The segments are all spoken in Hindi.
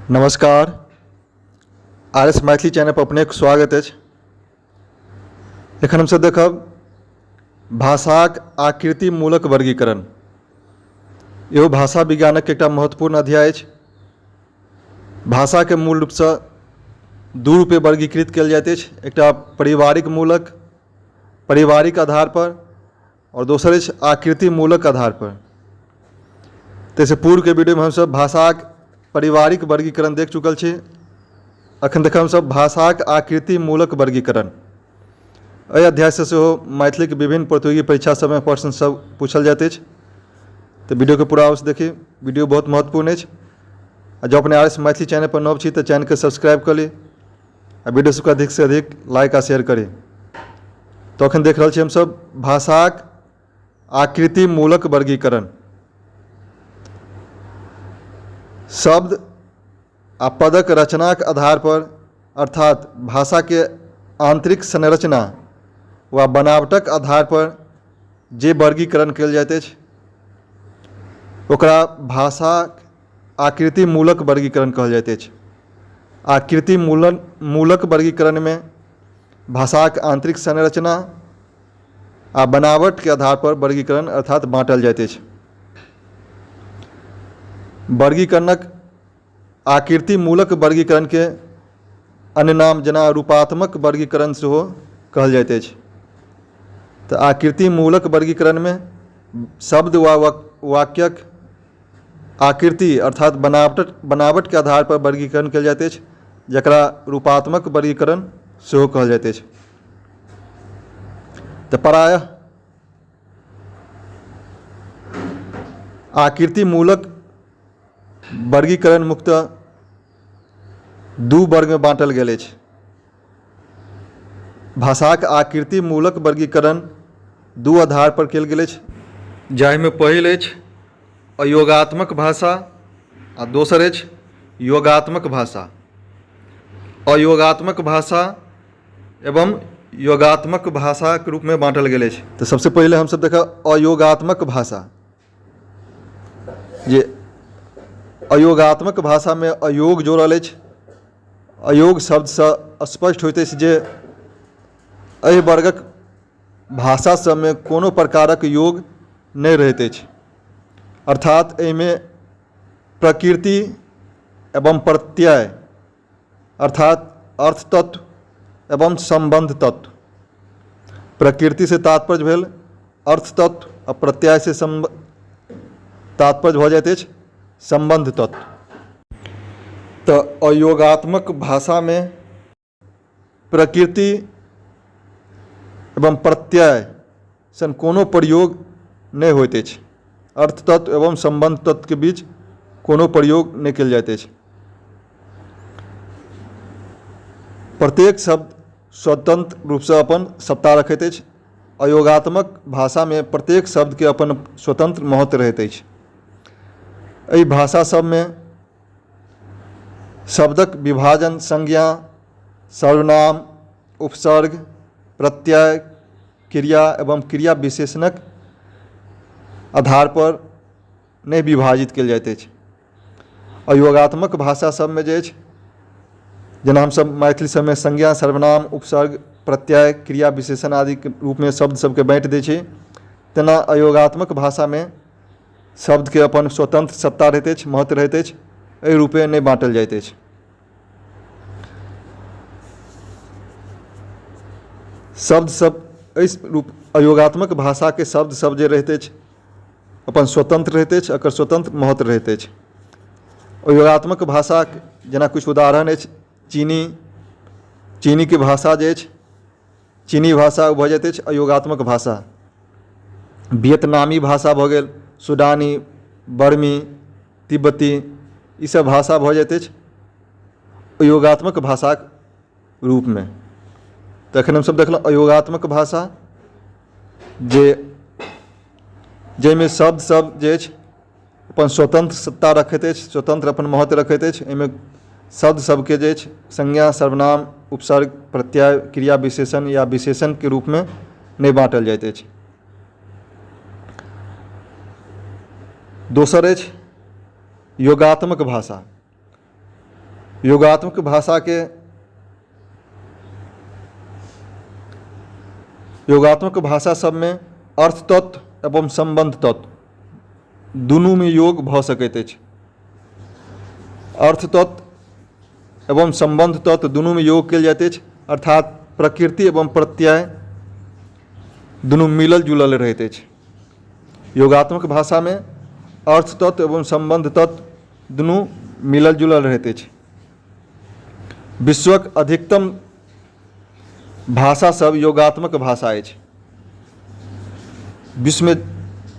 नमस्कार। RS मैथिली चैनल पर अपनेक स्वागत अछि। एखन हमसब देखब भाषाक आकृति मूलक वर्गीकरण। इहो भाषा विज्ञानक एकटा महत्वपूर्ण अध्याय अछि। भाषा के मूल रूप से दू रूपे वर्गीकृत कयल जाइत अछि, एकटा पारिवारिक मूलक पारिवारिक आधार पर और दोसर अछि आकृति मूलक आधार पर। ताहिसँ पूर्व के वीडियो में हमसब भाषाक पारिवारिक वर्गीकरण देख चुकल छी। अखन देखब हमसब भाषाक आकृति मूलक वर्गीकरण। एहि अध्याय से सेहो मैथिली के विभिन्न प्रतियोगी परीक्षा सब में प्रश्न सब पूछल जाइत अछि, तो वीडियो के पूरा अवश्य देखी। वीडियो बहुत महत्वपूर्ण अछि। जो अपने RS मैथिली चैनल पर नव छी तो चैनल के सब्सक्राइब कर ली और वीडियो सबके अधिक से अधिक लाइक आ शेयर करी। तो अखन देख रहल छी हमसब भाषाक आकृति मूलक वर्गीकरण। शब्द आ पदक रचनाक आधार पर अर्थात भाषा के आंतरिक संरचना व बनावटक आधार पर जे वर्गीकरण कयल जाइत अछि ओकरा भाषाक आकृति मूलक वर्गीकरण कहल जाइत अछि। आकृति मूलक वर्गीकरण में भाषाक आंतरिक संरचना आ बनावट के आधार पर वर्गीकरण अर्थात बाँटल जाइत अछि। वर्गीकरणक आकृति मूलक वर्गीकरण के अन्य नाम जेना रूपात्मक वर्गीकरण सेहो कहल जाइत अछि। तो आकृति मूलक वर्गीकरण में शब्द व वाक्यक आकृति अर्थात बनावट के आधार पर वर्गीकरण कयल जाइत अछि, जकरा रूपात्मक वर्गीकरण सेहो कहल जाइत अछि। तो प्रायः आकृति मूलक वर्गीकरण मुख्यतः दू वर्ग में बाँटल गेल अछि। भाषाक आकृति मूलक वर्गीकरण दू आधार पर कयल गेल अछि, जाहिमे पहिल अछि अयोगात्मक भाषा आ दोसर अछि योगात्मक भाषा। अयोगात्मक भाषा एवं योगात्मक भाषा के रूप में बाँटल गेल अछि। तो सबसे पहले हमसब देखब अयोगात्मक भाषा। जे अयोगात्मक भाषा में अयोग जोड़ल अछि। अयोग शब्द से स्पष्ट होइत अछि जे एहि वर्गक भाषा सब में कोनो प्रकारक योग नहीं रहैत अछि, अर्थात एहिमे प्रकृति एवं प्रत्यय अर्थात अर्थ तत्व एवं संबंध तत्व। प्रकृति से तात्पर्य भेल अर्थ तत्व और प्रत्यय से तात्पर्य भऽ जाइत अछि संबंध तत्व। तो अयोगात्मक भाषा में प्रकृति एवं प्रत्यय सन कोनो प्रयोग नहीं होइत अछि। अर्थ तत्व एवं संबंध तत्व के बीच कोनो प्रयोग नहीं कयल जाइत अछि। प्रत्येक शब्द स्वतंत्र रूप से अपन सत्ता रखैत अछि। अयोगात्मक भाषा में प्रत्येक शब्द के अपन स्वतंत्र महत्व रहैत अछि। एहि भाषा सब में शब्दक विभाजन संज्ञा, सर्वनाम, उपसर्ग, प्रत्यय, क्रिया एवं क्रिया विशेषणक आधार पर नहीं विभाजित कयल जाइत अछि। अयोगात्मक भाषा सब में जे अछि, जेना हमसब मैथिली सब में संज्ञा, सर्वनाम, उपसर्ग, प्रत्यय, क्रिया विशेषण आदि के रूप में शब्द सबके बाँटि दै छी, तेना अयोगात्मक भाषा में शब्द के अपन स्वतंत्र सत्ता रहैत अछि, महत्व रहैत अछि। एहि रूपे नहीं बाँटल जाइत अछि। शब्द सब इस रूप अयोगात्मक भाषा के शब्द सब जे रहैत अछि अपन स्वतंत्र रहैत अछि, एकर स्वतंत्र महत्व रहैत अछि। अयोगात्मक भाषा जेना कुछ उदाहरण अछि। चीनी के भाषा जे अछि, चीनी भाषा भऽ जाइत अछि अयोगात्मक भाषा। वियतनामी भाषा भऽ गेल, सूडानी, बर्मी, तिब्बती, ई सब भाषा भऽ जाइत अछि अयोगात्मक भाषाक रूप में। तो एखन हमसब देखलहुँ अयोगात्मक भाषा जाहिमे शब्द सब जे अछि अपन स्वतंत्र सत्ता रखैत अछि, स्वतंत्र अपन महत्व रखैत अछि। एहिमे शब्द सबके जे अछि संज्ञा, सर्वनाम, उपसर्ग, प्रत्यय, क्रिया विशेषण या विशेषण के रूप में नहीं बाँटल जाइत अछि। दोसर अछि योगात्मक भाषा। योगात्मक भाषा के योगात्मक भाषा सब में अर्थ तत्व एवं संबंध तत्व दुनू में योग भऽ सकैत अछि। अर्थ तत्व एवं संबंध तत्व दुनू में योग कयल जाइत अछि, अर्थात प्रकृति एवं प्रत्यय दुनू मिलल जुलल रहैत अछि। योगात्मक भाषा में अर्थ तत्व एवं संबंध तत्व दुनू मिलल जुलल रहैत अछि। विश्वक अधिकतम भाषा सब योगात्मक भाषा अछि। विश्व में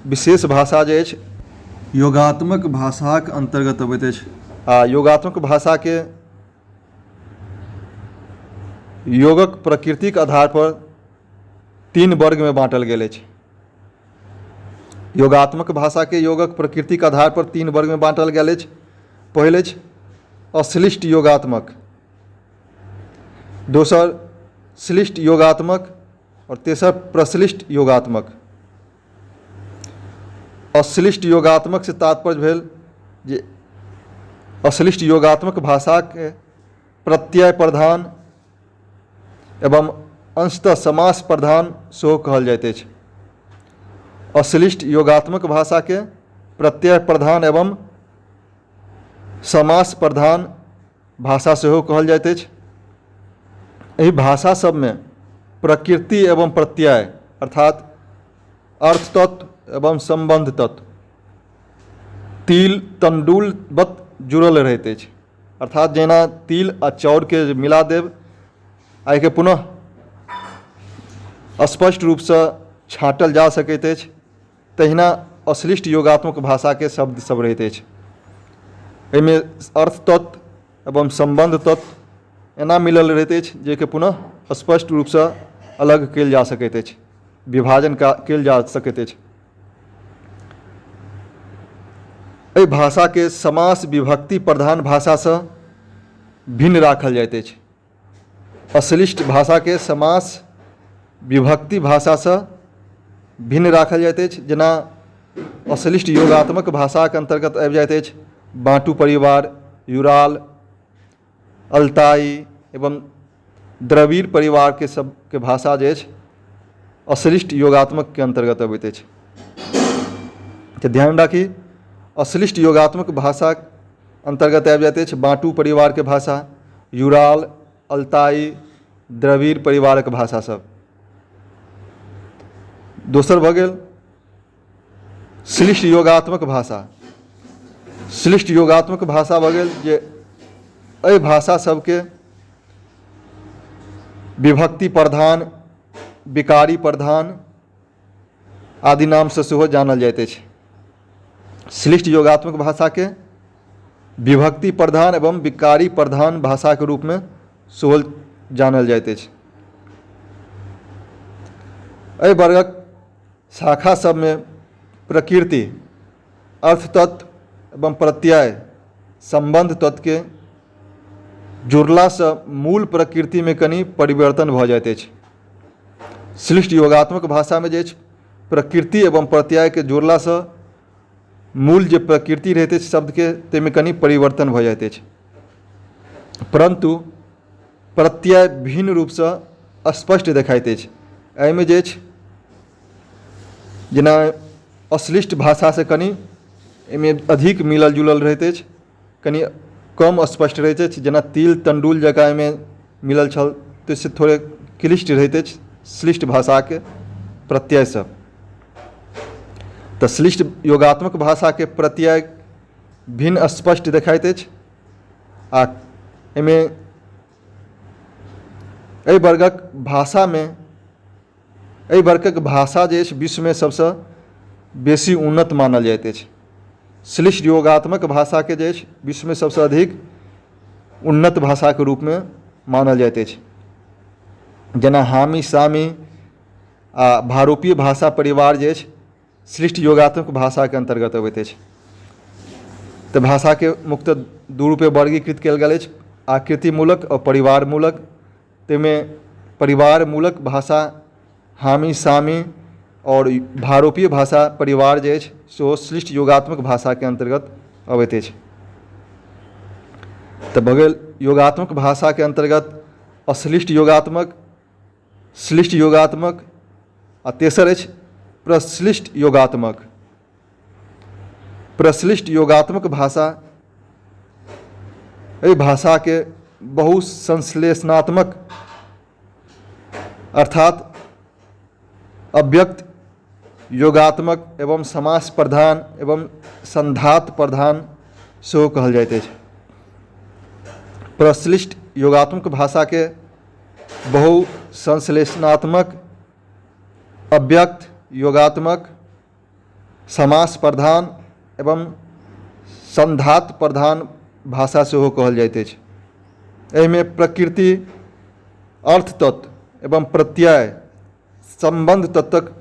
विशेष भाषा जे अछि योगात्मक भाषाक अंतर्गत अबैत अछि। आ योगात्मक भाषा के योगक प्रकृतिक आधार पर 3 वर्ग में बाँटल गेल अछि। योगात्मक भाषा के योगक प्रकृतिक आधार पर 3 वर्ग में बाँटल गेल अछि। पहिल अछि अश्लिष्ट योगात्मक, दोसर श्लिष्ट योगात्मक और तेसर प्रश्लिष्ट योगात्मक। अश्लिष्ट योगात्मक से तात्पर्य भेल जे अश्लिष्ट योगात्मक भाषा के प्रत्यय प्रधान एवं अंशतः समास प्रधान सेहो कहल जाइत अछि। अश्लिष्ट योगात्मक भाषा के प्रत्यय प्रधान एवं समास प्रधान भाषा सेहो कहल जाइत अछि। एहि भाषा सब में प्रकृति एवं प्रत्यय अर्थात अर्थ तत्व एवं संबंध तत्व तिल तंडुलवत जुड़ल रहैत अछि। अर्थात जेना तिल आ चाउर के मिला देब आ के पुनः स्पष्ट रूप से छाँटल जा सकैत अछि, तहिना अश्लिष्ट योगात्मक भाषा के शब्द सब रहैत अछि। एहिमे अर्थ तत्व एवं संबंध तत्व एना मिलल रहैत अछि जे कि पुनः स्पष्ट रूप से अलग कयल जा सकैत अछि, विभाजन कयल जा सकैत अछि। एहि भाषा के समास विभक्ति प्रधान भाषा से भिन्न राखल जाइत अछि। अश्लिष्ट भाषा के समास विभक्ति भाषा से भिन्न राखल जाइत अछि। जेना अश्लिष्ट योगात्मक भाषा के अंतर्गत आबि जाइत अछि बाँटू परिवार, यूराल, अल्ताई एवं द्रविड़ परिवार के सब के भाषा जे अछि अश्लिष्ट योगात्मक के अंतर्गत अबैत अछि। तो ध्यान राखी अश्लिष्ट योगात्मक भाषा अंतर्गत आबि जाइत अछि बाँटू परिवार के भाषा, यूराल, अल्ताई, द्रविड़ परिवार के भाषा सब। दोसर भऽ गेल श्लिष्ट योगात्मक भाषा। श्लिष्ट योगात्मक भाषा भऽ गेल जे एहि भाषा सबके विभक्ति प्रधान, विकारी प्रधान आदि नाम से सेहो जानल जाइत अछि। श्लिष्ट योगात्मक भाषा के विभक्ति प्रधान एवं विकारी प्रधान भाषा के रूप में सेहो जानल जाइत अछि। एहि वर्गक शाखा सब में प्रकृति, अर्थ तत्व एवं प्रत्यय संबंध तत्व के जुड़ला से मूल प्रकृति में कनि परिवर्तन भऽ जाइत अछि। श्लिष्ट योगात्मक भाषा में जे प्रकृति एवं प्रत्यय के जोड़ला से मूल जे प्रकृति रहैत अछि शब्द के ताहिमे कनि परिवर्तन भऽ जाइत अछि, परंतु प्रत्यय भिन्न रूप से स्पष्ट देखाइत अछि। एहिमे जे अछि जेना अश्लिष्ट भाषा से कनि एहिमे अधिक मिलल जुलल रहैत अछि, कनि कम स्पष्ट रहैत अछि। जेना तिल तंडुल जकाँ एहिमे मिलल छल ताहिसँ थोड़े क्लिष्ट रहैत अछि श्लिष्ट भाषा के प्रत्यय सब। तऽ श्लिष्ट योगात्मक भाषा के प्रत्यय भिन्न स्पष्ट देखाइत अछि। आ एहिमे एहि वर्गक भाषा में एहि वर्गक भाषा जे अछि विश्व में सबसे बेसी उन्नत मानल जाइत अछि। श्लिष्ट योगात्मक भाषा के जे अछि विश्व में सबसे अधिक उन्नत भाषा के रूप में मानल जाइत अछि। जेना हामी सामी आ भारोपीय भाषा परिवार जे अछि श्लिष्ट योगात्मक भाषा के अंतर्गत अबैत अछि। तऽ भाषा के मुख्यतः दू रूपे वर्गीकृत कयल गेल अछि, आकृति मूलक और परिवार मूलक। ताहिमे परिवार मूलक भाषा हामी सामी और भारोपीय भाषा परिवार जे अछि सेहो श्लिष्ट योगात्मक भाषा के अंतर्गत अबैत अछि। तऽ भऽ गेल योगात्मक भाषा के अंतर्गत अश्लिष्ट योगात्मक, श्लिष्ट योगात्मक आ तेसर अछि प्रश्लिष्ट योगात्मक। प्रश्लिष्ट योगात्मक भाषा एहि भाषा के बहुसंश्लेषणात्मक अर्थात अव्यक्त, योगात्मक एवं समास प्रधान एवं संधात प्रधान सेहो कहल जाइत अछि। प्रश्लिष्ट योगात्मक भाषा के बहुसंश्लेषणात्मक, अव्यक्त, योगात्मक, समास प्रधान एवं संधात प्रधान भाषा सेहो कहल जाइत अछि। एहिमे प्रकृति, अर्थ तत्व एवं प्रत्यय, संबंध तत्वक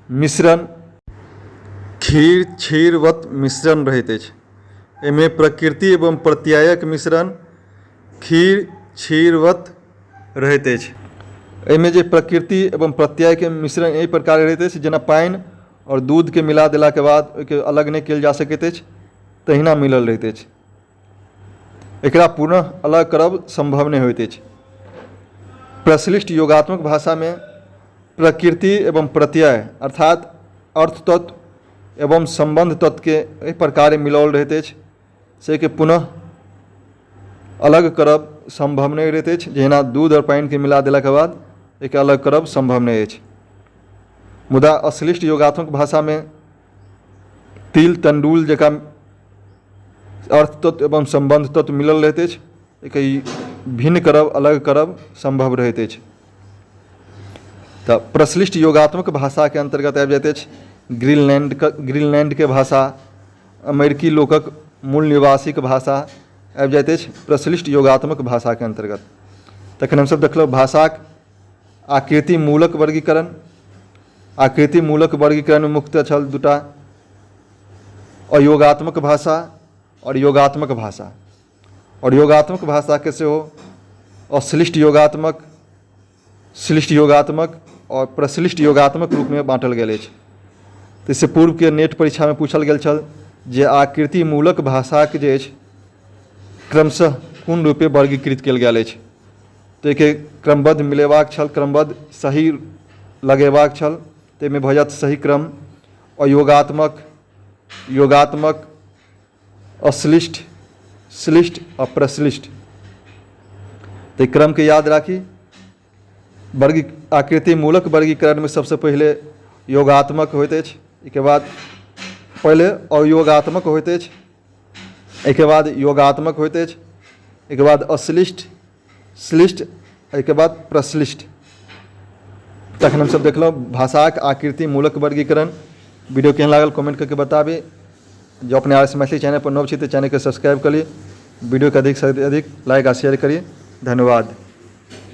मिश्रण, खीर क्षीरवत मिश्रण रहैत अछि। एहिमे प्रकृति एवं प्रत्ययक मिश्रण खीर क्षीरवत रहैत अछि। एहिमे जे प्रकृति एवं प्रत्यय के मिश्रण एहि प्रकार रहैत अछि जेना पानि और दूध के मिला देला के बाद ओहिके अलग नहि कयल जा सकैत अछि, तहिना मिलल रहैत अछि। एकरा पुनः अलग करब संभव नहि होइत अछि। प्रश्लिष्ट योगात्मक भाषा में प्रकृति एवं प्रत्यय अर्थात अर्थ तत्व एवं संबंध तत्व के एहि प्रकार मिलाओल रहैत अछि से के पुनः अलग करब संभव नहीं रहैत अछि। जहिना दूध और पानि के मिला देला के बाद एके अलग करब संभव नहीं अछि। मुदा अश्लिष्ट योगात्मक भाषा में तिल तंडुल जकाँ अर्थ तत्व एवं संबंध तत्व मिलल रहैत अछि, एके भिन्न करब, अलग करब संभव रहैत अछि। तऽ प्रश्लिष्ट योगात्मक भाषा के अंतर्गत आबि जाइत अछि ग्रीनलैंड के भाषा, अमेरिकी लोकक मूल निवासी के भाषा आबि जाइत अछि प्रश्लिष्ट योगात्मक भाषा के अंतर्गत। तखन हमसब देखलहुँ भाषाक आकृति मूलक वर्गीकरण। आकृति मूलक वर्गीकरण में मुख्यतः छल दूटा, अयोगात्मक भाषा और योगात्मक भाषा। और योगात्मक भाषा के सेहो अश्लिष्ट योगात्मक, श्लिष्ट योगात्मक और प्रश्लिष्ट योगात्मक रूप में बाँटल गेल अछि। तऽ इससे पूर्व के नेट परीक्षा में पूछल गेल छल जे आकृति मूलक भाषा के जे अछि क्रमशः कोन रूपे वर्गीकृत कयल गेल अछि। तऽ एके क्रमबद्ध मिलेबाक छल, क्रमबद्ध सही लगेबाक छल। ताहिमे भऽ जायत सही क्रम अयोगात्मक, योगात्मक, अश्लिष्ट, श्लिष्ट और प्रश्लिष्ट। तो क्रम के याद राखी। आकृति मूलक वर्गीकरण में सबसे पहले योगात्मक होइत अछि, एके बाद पहले अयोगात्मक होइत अछि, एके बाद योगात्मक होइत अछि, एके बाद अश्लिष्ट, श्लिष्ट, एके बाद प्रश्लिष्ट। तखन हमसब देखलहुँ भाषाक आकृति मूलक वर्गीकरण। वीडियो केहन लागल कमेंट करके बताबी। जो अपने RS मैथिली चैनल पर नव छी तो चैनल के सब्सक्राइब करिए। वीडियो के अधिक से अधिक लाइक आ शेयर करिए। धन्यवाद।